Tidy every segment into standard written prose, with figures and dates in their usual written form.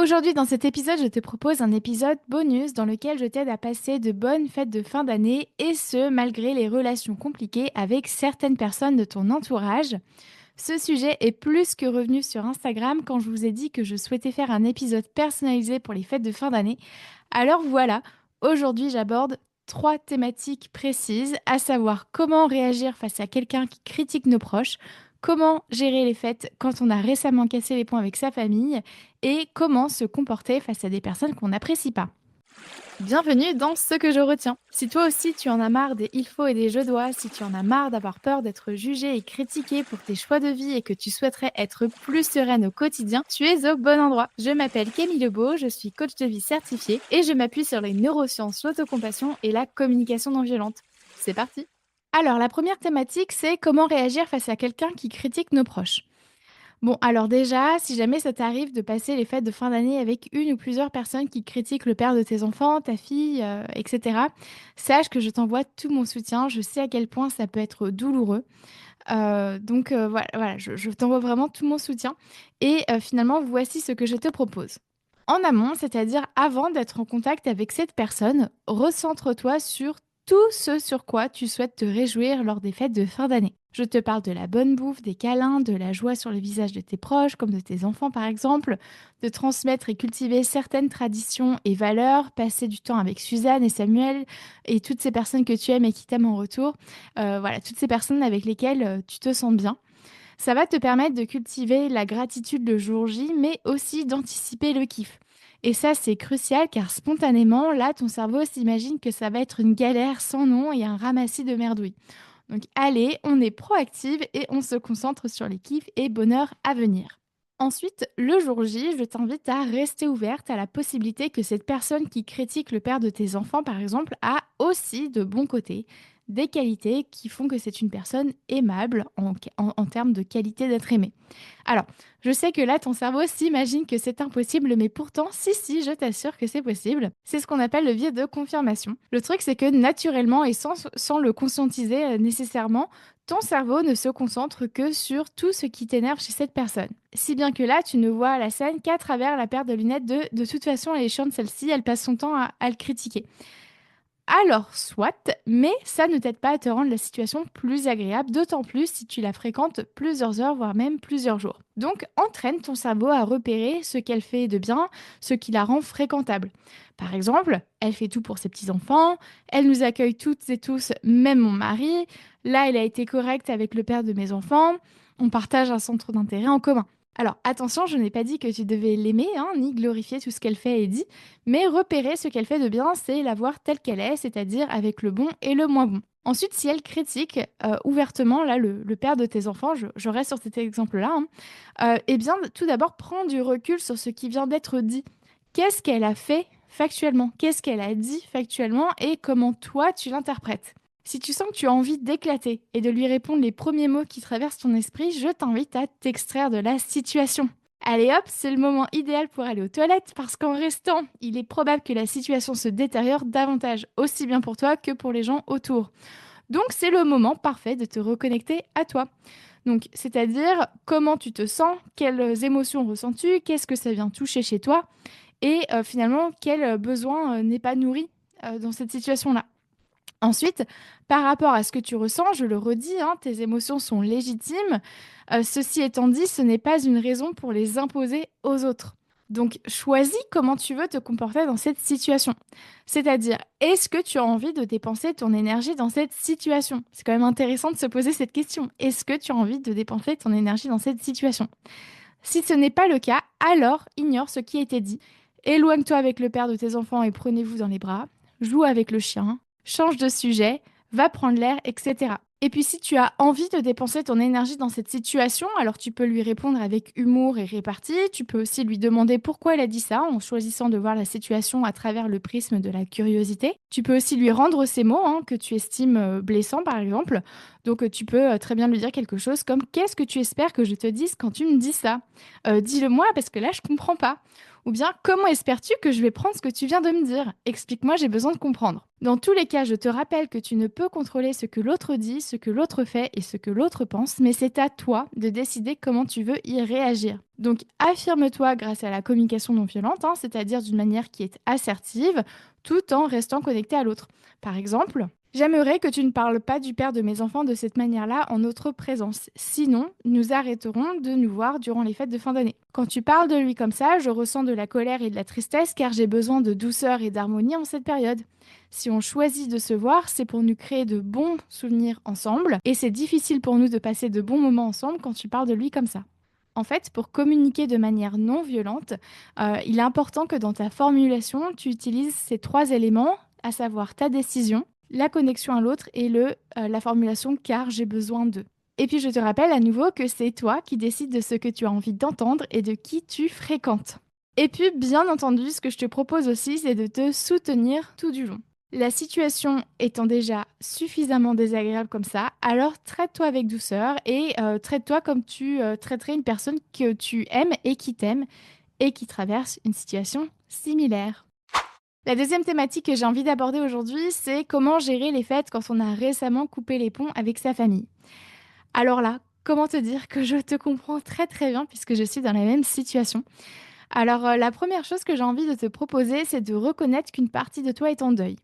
Aujourd'hui, dans cet épisode, je te propose un épisode bonus dans lequel je t'aide à passer de bonnes fêtes de fin d'année et ce, malgré les relations compliquées avec certaines personnes de ton entourage. Ce sujet est plus que revenu sur Instagram quand je vous ai dit que je souhaitais faire un épisode personnalisé pour les fêtes de fin d'année. Alors voilà, aujourd'hui j'aborde trois thématiques précises, à savoir comment réagir face à quelqu'un qui critique nos proches, comment gérer les fêtes quand on a récemment cassé les ponts avec sa famille et comment se comporter face à des personnes qu'on n'apprécie pas. Bienvenue dans Ce que je retiens. Si toi aussi tu en as marre des il faut et des je dois, si tu en as marre d'avoir peur d'être jugé et critiqué pour tes choix de vie et que tu souhaiterais être plus sereine au quotidien, tu es au bon endroit. Je m'appelle Camille Lebeau, je suis coach de vie certifiée et je m'appuie sur les neurosciences, l'autocompassion et la communication non violente. C'est parti. Alors la première thématique, c'est comment réagir face à quelqu'un qui critique nos proches. Bon, alors déjà, si jamais ça t'arrive de passer les fêtes de fin d'année avec une ou plusieurs personnes qui critiquent le père de tes enfants, ta fille, etc., sache que je t'envoie tout mon soutien. Je sais à quel point ça peut être douloureux. Voilà, je t'envoie vraiment tout mon soutien. Et finalement, voici ce que je te propose. En amont, c'est-à-dire avant d'être en contact avec cette personne, recentre-toi sur tout ce sur quoi tu souhaites te réjouir lors des fêtes de fin d'année. Je te parle de la bonne bouffe, des câlins, de la joie sur le visage de tes proches, comme de tes enfants par exemple, de transmettre et cultiver certaines traditions et valeurs, passer du temps avec Suzanne et Samuel et toutes ces personnes que tu aimes et qui t'aiment en retour. Voilà, toutes ces personnes avec lesquelles tu te sens bien. Ça va te permettre de cultiver la gratitude le jour J, mais aussi d'anticiper le kiff. Et ça, c'est crucial car spontanément, là, ton cerveau s'imagine que ça va être une galère sans nom et un ramassis de merdouilles. Donc allez, on est proactive et on se concentre sur les kiffs et bonheurs à venir. Ensuite, le jour J, je t'invite à rester ouverte à la possibilité que cette personne qui critique le père de tes enfants, par exemple, a aussi de bons côtés, des qualités qui font que c'est une personne aimable en termes de qualité d'être aimé. Alors, je sais que là, ton cerveau s'imagine que c'est impossible, mais pourtant, si, je t'assure que c'est possible. C'est ce qu'on appelle le biais de confirmation. Le truc, c'est que naturellement et sans le conscientiser nécessairement, ton cerveau ne se concentre que sur tout ce qui t'énerve chez cette personne. Si bien que là, tu ne vois la scène qu'à travers la paire de lunettes de toute façon, elle est chiante celle-ci, elle passe son temps à le critiquer. Alors, soit, mais ça ne t'aide pas à te rendre la situation plus agréable, d'autant plus si tu la fréquentes plusieurs heures, voire même plusieurs jours. Donc, entraîne ton cerveau à repérer ce qu'elle fait de bien, ce qui la rend fréquentable. Par exemple, elle fait tout pour ses petits-enfants, elle nous accueille toutes et tous, même mon mari, là, elle a été correcte avec le père de mes enfants, on partage un centre d'intérêt en commun. Alors attention, je n'ai pas dit que tu devais l'aimer, hein, ni glorifier tout ce qu'elle fait et dit, mais repérer ce qu'elle fait de bien, c'est la voir telle qu'elle est, c'est-à-dire avec le bon et le moins bon. Ensuite, si elle critique ouvertement là, le père de tes enfants, je reste sur cet exemple-là, hein, eh bien, tout d'abord, prends du recul sur ce qui vient d'être dit. Qu'est-ce qu'elle a fait factuellement? Qu'est-ce qu'elle a dit factuellement et comment toi, tu l'interprètes? Si tu sens que tu as envie d'éclater et de lui répondre les premiers mots qui traversent ton esprit, je t'invite à t'extraire de la situation. Allez hop, c'est le moment idéal pour aller aux toilettes parce qu'en restant, il est probable que la situation se détériore davantage, aussi bien pour toi que pour les gens autour. Donc c'est le moment parfait de te reconnecter à toi. Donc c'est-à-dire comment tu te sens, quelles émotions ressens-tu, qu'est-ce que ça vient toucher chez toi et finalement quel besoin n'est pas nourri dans cette situation-là. Ensuite, par rapport à ce que tu ressens, je le redis, hein, tes émotions sont légitimes. Ceci étant dit, ce n'est pas une raison pour les imposer aux autres. Donc, choisis comment tu veux te comporter dans cette situation. C'est-à-dire, est-ce que tu as envie de dépenser ton énergie dans cette situation? C'est quand même intéressant de se poser cette question. Est-ce que tu as envie de dépenser ton énergie dans cette situation? Si ce n'est pas le cas, alors ignore ce qui a été dit. Éloigne-toi avec le père de tes enfants et prenez-vous dans les bras. Joue avec le chien. Change de sujet. Va prendre l'air, etc. Et puis si tu as envie de dépenser ton énergie dans cette situation, alors tu peux lui répondre avec humour et répartie. Tu peux aussi lui demander pourquoi elle a dit ça en choisissant de voir la situation à travers le prisme de la curiosité. Tu peux aussi lui rendre ces mots hein, que tu estimes blessants par exemple. Donc, tu peux très bien lui dire quelque chose comme: «Qu'est-ce que tu espères que je te dise quand tu me dis ça? Dis-le-moi parce que là, je comprends pas». Ou bien: «Comment espères-tu que je vais prendre ce que tu viens de me dire? Explique-moi, j'ai besoin de comprendre». Dans tous les cas, je te rappelle que tu ne peux contrôler ce que l'autre dit, ce que l'autre fait et ce que l'autre pense, mais c'est à toi de décider comment tu veux y réagir. Donc, affirme-toi grâce à la communication non violente, hein, c'est-à-dire d'une manière qui est assertive, tout en restant connecté à l'autre. Par exemple: «J'aimerais que tu ne parles pas du père de mes enfants de cette manière-là en notre présence. Sinon, nous arrêterons de nous voir durant les fêtes de fin d'année. Quand tu parles de lui comme ça, je ressens de la colère et de la tristesse car j'ai besoin de douceur et d'harmonie en cette période. Si on choisit de se voir, c'est pour nous créer de bons souvenirs ensemble et c'est difficile pour nous de passer de bons moments ensemble quand tu parles de lui comme ça». En fait, pour communiquer de manière non violente, il est important que dans ta formulation, tu utilises ces 3 éléments, à savoir ta décision, la connexion à l'autre et la formulation «car j'ai besoin de». Et puis je te rappelle à nouveau que c'est toi qui décides de ce que tu as envie d'entendre et de qui tu fréquentes. Et puis bien entendu, ce que je te propose aussi, c'est de te soutenir tout du long. La situation étant déjà suffisamment désagréable comme ça, alors traite-toi avec douceur et traite-toi comme tu traiterais une personne que tu aimes et qui traverse une situation similaire. La deuxième thématique que j'ai envie d'aborder aujourd'hui, c'est comment gérer les fêtes quand on a récemment coupé les ponts avec sa famille. Alors là, comment te dire que je te comprends très très bien puisque je suis dans la même situation. Alors la première chose que j'ai envie de te proposer, c'est de reconnaître qu'une partie de toi est en deuil.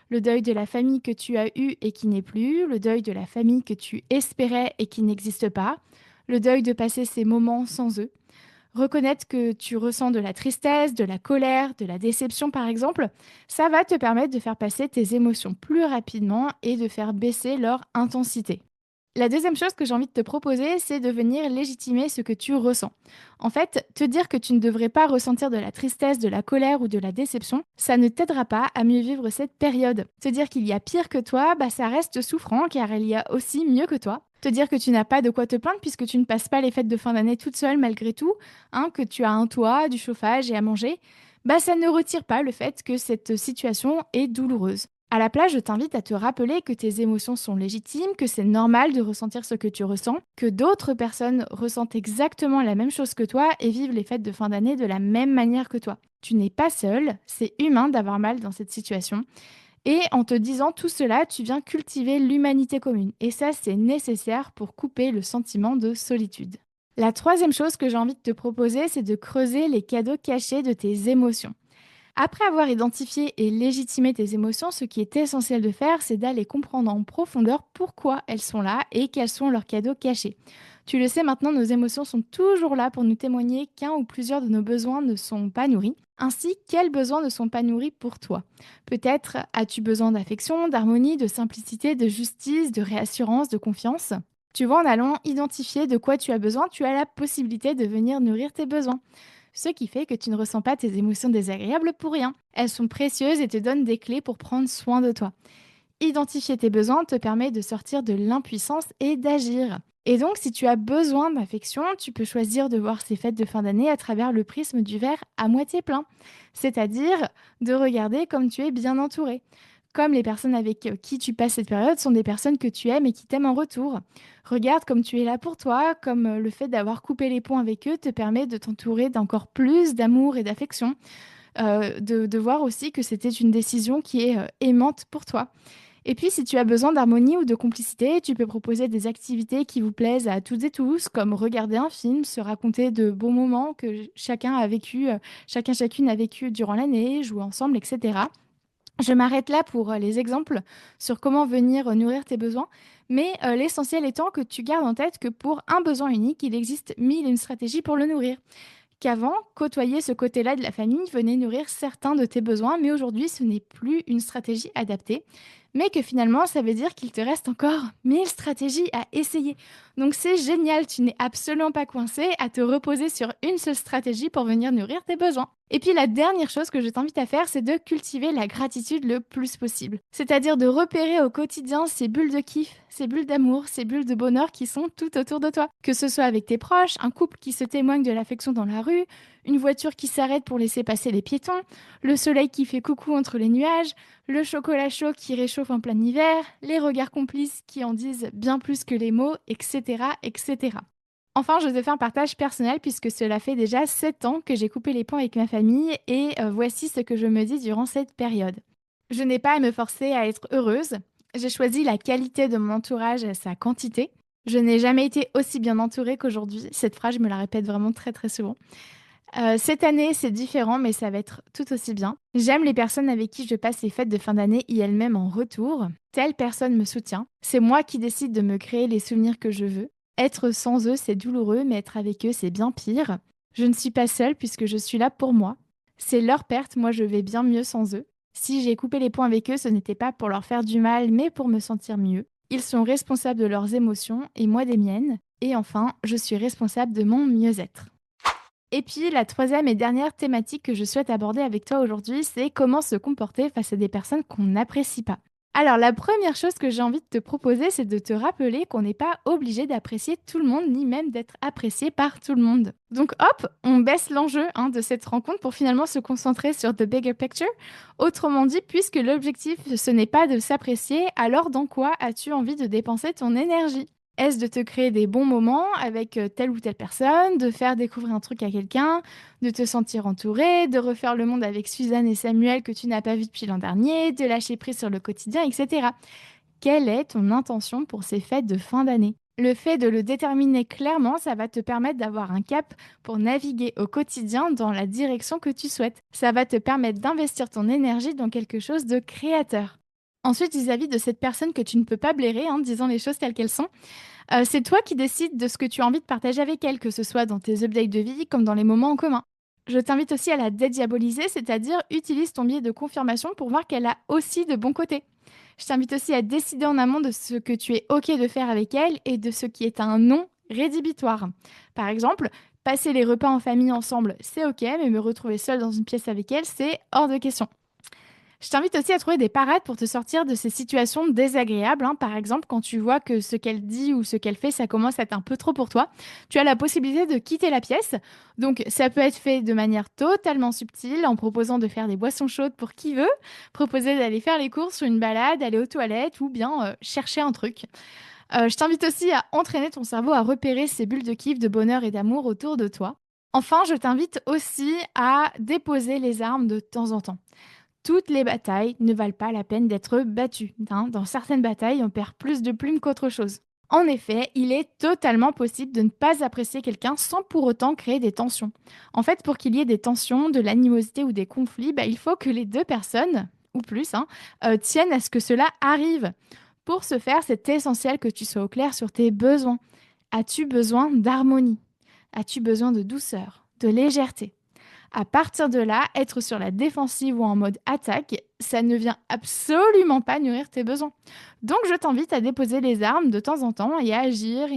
Le deuil de la famille que tu as eue et qui n'est plus, le deuil de la famille que tu espérais et qui n'existe pas, le deuil de passer ces moments sans eux. Reconnaître que tu ressens de la tristesse, de la colère, de la déception par exemple, ça va te permettre de faire passer tes émotions plus rapidement et de faire baisser leur intensité. La deuxième chose que j'ai envie de te proposer, c'est de venir légitimer ce que tu ressens. En fait, te dire que tu ne devrais pas ressentir de la tristesse, de la colère ou de la déception, ça ne t'aidera pas à mieux vivre cette période. Te dire qu'il y a pire que toi, bah ça reste souffrant car il y a aussi mieux que toi. Te dire que tu n'as pas de quoi te plaindre puisque tu ne passes pas les fêtes de fin d'année toute seule malgré tout, hein, que tu as un toit, du chauffage et à manger, bah ça ne retire pas le fait que cette situation est douloureuse. À la place, je t'invite à te rappeler que tes émotions sont légitimes, que c'est normal de ressentir ce que tu ressens, que d'autres personnes ressentent exactement la même chose que toi et vivent les fêtes de fin d'année de la même manière que toi. Tu n'es pas seul, c'est humain d'avoir mal dans cette situation. Et en te disant tout cela, tu viens cultiver l'humanité commune. Et ça, c'est nécessaire pour couper le sentiment de solitude. La troisième chose que j'ai envie de te proposer, c'est de creuser les cadeaux cachés de tes émotions. Après avoir identifié et légitimé tes émotions, ce qui est essentiel de faire, c'est d'aller comprendre en profondeur pourquoi elles sont là et quels sont leurs cadeaux cachés. Tu le sais maintenant, nos émotions sont toujours là pour nous témoigner qu'un ou plusieurs de nos besoins ne sont pas nourris. Ainsi, quels besoins ne sont pas nourris pour toi? Peut-être as-tu besoin d'affection, d'harmonie, de simplicité, de justice, de réassurance, de confiance? Tu vois, en allant identifier de quoi tu as besoin, tu as la possibilité de venir nourrir tes besoins. Ce qui fait que tu ne ressens pas tes émotions désagréables pour rien. Elles sont précieuses et te donnent des clés pour prendre soin de toi. Identifier tes besoins te permet de sortir de l'impuissance et d'agir. Et donc, si tu as besoin d'affection, tu peux choisir de voir ces fêtes de fin d'année à travers le prisme du verre à moitié plein, c'est-à-dire de regarder comme tu es bien entouré. Comme les personnes avec qui tu passes cette période sont des personnes que tu aimes et qui t'aiment en retour. Regarde comme tu es là pour toi, comme le fait d'avoir coupé les ponts avec eux te permet de t'entourer d'encore plus d'amour et d'affection, de voir aussi que c'était une décision qui est aimante pour toi. Et puis, si tu as besoin d'harmonie ou de complicité, tu peux proposer des activités qui vous plaisent à toutes et tous, comme regarder un film, se raconter de bons moments que chacun a vécu, chacune a vécu durant l'année, jouer ensemble, etc. Je m'arrête là pour les exemples sur comment venir nourrir tes besoins, mais l'essentiel étant que tu gardes en tête que pour un besoin unique, il existe mille et une stratégies pour le nourrir. Qu'avant, côtoyer ce côté-là de la famille venait nourrir certains de tes besoins, mais aujourd'hui, ce n'est plus une stratégie adaptée, mais que finalement, ça veut dire qu'il te reste encore 1000 stratégies à essayer. Donc c'est génial, tu n'es absolument pas coincé à te reposer sur une seule stratégie pour venir nourrir tes besoins. Et puis la dernière chose que je t'invite à faire, c'est de cultiver la gratitude le plus possible. C'est-à-dire de repérer au quotidien ces bulles de kiff, ces bulles d'amour, ces bulles de bonheur qui sont tout autour de toi. Que ce soit avec tes proches, un couple qui se témoigne de l'affection dans la rue, une voiture qui s'arrête pour laisser passer les piétons, le soleil qui fait coucou entre les nuages, le chocolat chaud qui réchauffe en plein hiver, les regards complices qui en disent bien plus que les mots, etc., etc. Enfin, je te fais un partage personnel puisque cela fait déjà 7 ans que j'ai coupé les ponts avec ma famille et voici ce que je me dis durant cette période. Je n'ai pas à me forcer à être heureuse. J'ai choisi la qualité de mon entourage à sa quantité. Je n'ai jamais été aussi bien entourée qu'aujourd'hui. Cette phrase, je me la répète vraiment très très souvent. Cette année, c'est différent, mais ça va être tout aussi bien. J'aime les personnes avec qui je passe les fêtes de fin d'année et elles-mêmes en retour. Telle personne me soutient. C'est moi qui décide de me créer les souvenirs que je veux. Être sans eux, c'est douloureux, mais être avec eux, c'est bien pire. Je ne suis pas seule puisque je suis là pour moi. C'est leur perte, moi je vais bien mieux sans eux. Si j'ai coupé les ponts avec eux, ce n'était pas pour leur faire du mal, mais pour me sentir mieux. Ils sont responsables de leurs émotions et moi des miennes. Et enfin, je suis responsable de mon mieux-être. Et puis, la troisième et dernière thématique que je souhaite aborder avec toi aujourd'hui, c'est comment se comporter face à des personnes qu'on n'apprécie pas. Alors, la première chose que j'ai envie de te proposer, c'est de te rappeler qu'on n'est pas obligé d'apprécier tout le monde, ni même d'être apprécié par tout le monde. Donc, hop, on baisse l'enjeu de cette rencontre pour finalement se concentrer sur the bigger picture. Autrement dit, puisque l'objectif, ce n'est pas de s'apprécier, alors dans quoi as-tu envie de dépenser ton énergie? Est-ce de te créer des bons moments avec telle ou telle personne, de faire découvrir un truc à quelqu'un, de te sentir entouré, de refaire le monde avec Suzanne et Samuel que tu n'as pas vu depuis l'an dernier, de lâcher prise sur le quotidien, etc. Quelle est ton intention pour ces fêtes de fin d'année? Le fait de le déterminer clairement, ça va te permettre d'avoir un cap pour naviguer au quotidien dans la direction que tu souhaites. Ça va te permettre d'investir ton énergie dans quelque chose de créateur. Ensuite, vis-à-vis de cette personne que tu ne peux pas blairer, disant les choses telles qu'elles sont, c'est toi qui décides de ce que tu as envie de partager avec elle, que ce soit dans tes updates de vie comme dans les moments en commun. Je t'invite aussi à la dédiaboliser, c'est-à-dire utilise ton biais de confirmation pour voir qu'elle a aussi de bons côtés. Je t'invite aussi à décider en amont de ce que tu es OK de faire avec elle et de ce qui est un non rédhibitoire. Par exemple, passer les repas en famille ensemble, c'est OK, mais me retrouver seule dans une pièce avec elle, c'est hors de question. Je t'invite aussi à trouver des parades pour te sortir de ces situations désagréables. Par exemple, quand tu vois que ce qu'elle dit ou ce qu'elle fait, ça commence à être un peu trop pour toi, tu as la possibilité de quitter la pièce. Donc, ça peut être fait de manière totalement subtile, en proposant de faire des boissons chaudes pour qui veut, proposer d'aller faire les courses ou une balade, aller aux toilettes ou bien chercher un truc. Je t'invite aussi à entraîner ton cerveau à repérer ces bulles de kiff, de bonheur et d'amour autour de toi. Enfin, je t'invite aussi à déposer les armes de temps en temps. Toutes les batailles ne valent pas la peine d'être battues. Dans certaines batailles, on perd plus de plumes qu'autre chose. En effet, il est totalement possible de ne pas apprécier quelqu'un sans pour autant créer des tensions. En fait, pour qu'il y ait des tensions, de l'animosité ou des conflits, il faut que les deux personnes, ou plus, tiennent à ce que cela arrive. Pour ce faire, c'est essentiel que tu sois au clair sur tes besoins. As-tu besoin d'harmonie? As-tu besoin de douceur, de légèreté? À partir de là, être sur la défensive ou en mode attaque, ça ne vient absolument pas nourrir tes besoins. Donc je t'invite à déposer les armes de temps en temps et à agir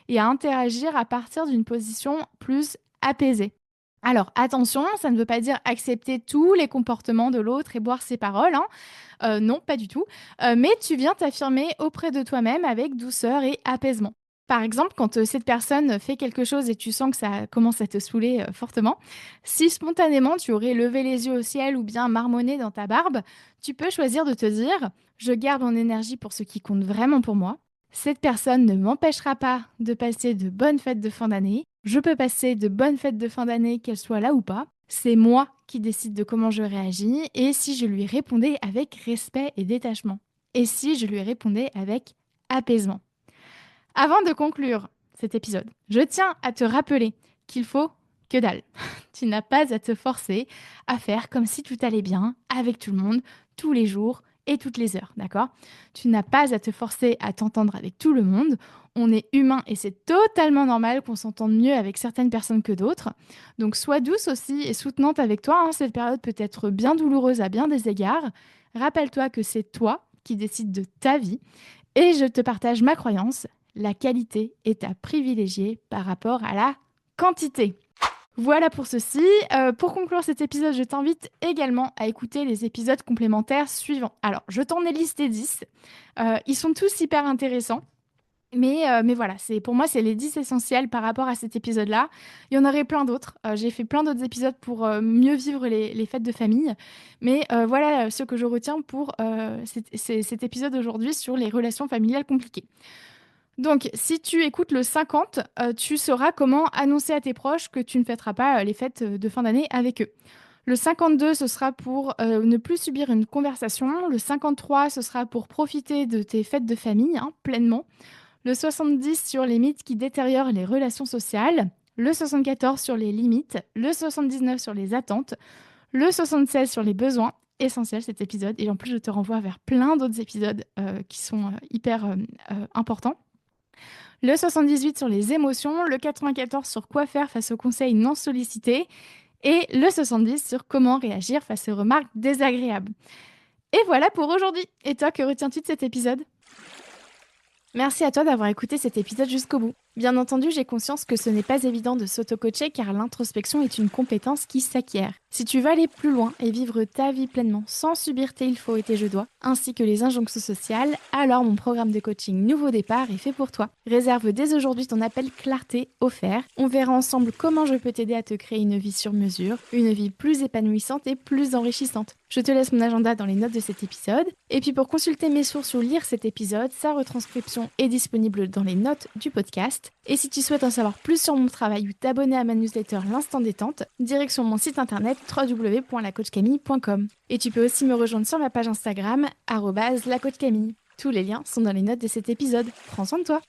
et à interagir à partir d'une position plus apaisée. Alors attention, ça ne veut pas dire accepter tous les comportements de l'autre et boire ses paroles, non, pas du tout. Mais tu viens t'affirmer auprès de toi-même avec douceur et apaisement. Par exemple, quand cette personne fait quelque chose et tu sens que ça commence à te saouler fortement, si spontanément tu aurais levé les yeux au ciel ou bien marmonné dans ta barbe, tu peux choisir de te dire: je garde mon énergie pour ce qui compte vraiment pour moi. Cette personne ne m'empêchera pas de passer de bonnes fêtes de fin d'année. Je peux passer de bonnes fêtes de fin d'année, qu'elles soient là ou pas. C'est moi qui décide de comment je réagis et si je lui répondais avec respect et détachement. Et si je lui répondais avec apaisement. Avant de conclure cet épisode, je tiens à te rappeler qu'il faut que dalle. Tu n'as pas à te forcer à faire comme si tout allait bien avec tout le monde, tous les jours et toutes les heures, d'accord? Tu n'as pas à te forcer à t'entendre avec tout le monde. On est humain et c'est totalement normal qu'on s'entende mieux avec certaines personnes que d'autres. Donc sois douce aussi et soutenante avec toi. Cette période peut être bien douloureuse à bien des égards. Rappelle-toi que c'est toi qui décides de ta vie. Et je te partage ma croyance, la qualité est à privilégier par rapport à la quantité. Voilà pour ceci. Pour conclure cet épisode, je t'invite également à écouter les épisodes complémentaires suivants. Alors, je t'en ai listé 10. Ils sont tous hyper intéressants. Mais voilà, pour moi, c'est les 10 essentiels par rapport à cet épisode-là. Il y en aurait plein d'autres. J'ai fait plein d'autres épisodes pour mieux vivre les fêtes de famille. Mais voilà ce que je retiens pour cet épisode aujourd'hui sur les relations familiales compliquées. Donc, si tu écoutes le 50, tu sauras comment annoncer à tes proches que tu ne fêteras pas les fêtes de fin d'année avec eux. Le 52, ce sera pour ne plus subir une conversation. Le 53, ce sera pour profiter de tes fêtes de famille pleinement. Le 70 sur les mythes qui détériorent les relations sociales. Le 74 sur les limites. Le 79 sur les attentes. Le 76 sur les besoins. Essentiel cet épisode. Et en plus, je te renvoie vers plein d'autres épisodes qui sont hyper importants. Le 78 sur les émotions. Le 94 sur quoi faire face aux conseils non sollicités. Et le 70 sur comment réagir face aux remarques désagréables. Et voilà pour aujourd'hui. Et toi, que retiens-tu de cet épisode? Merci à toi d'avoir écouté cet épisode jusqu'au bout. Bien entendu, j'ai conscience que ce n'est pas évident de s'auto-coacher car l'introspection est une compétence qui s'acquiert. Si tu veux aller plus loin et vivre ta vie pleinement sans subir tes il faut et tes je dois, ainsi que les injonctions sociales, alors mon programme de coaching Nouveau Départ est fait pour toi. Réserve dès aujourd'hui ton appel Clarté offert. On verra ensemble comment je peux t'aider à te créer une vie sur mesure, une vie plus épanouissante et plus enrichissante. Je te laisse mon agenda dans les notes de cet épisode. Et puis pour consulter mes sources ou lire cet épisode, sa retranscription est disponible dans les notes du podcast. Et si tu souhaites en savoir plus sur mon travail ou t'abonner à ma newsletter L'Instant Détente, direction mon site internet www.lacoachcamille.com. Et tu peux aussi me rejoindre sur ma page Instagram @lacoachcamille. Tous les liens sont dans les notes de cet épisode. Prends soin de toi.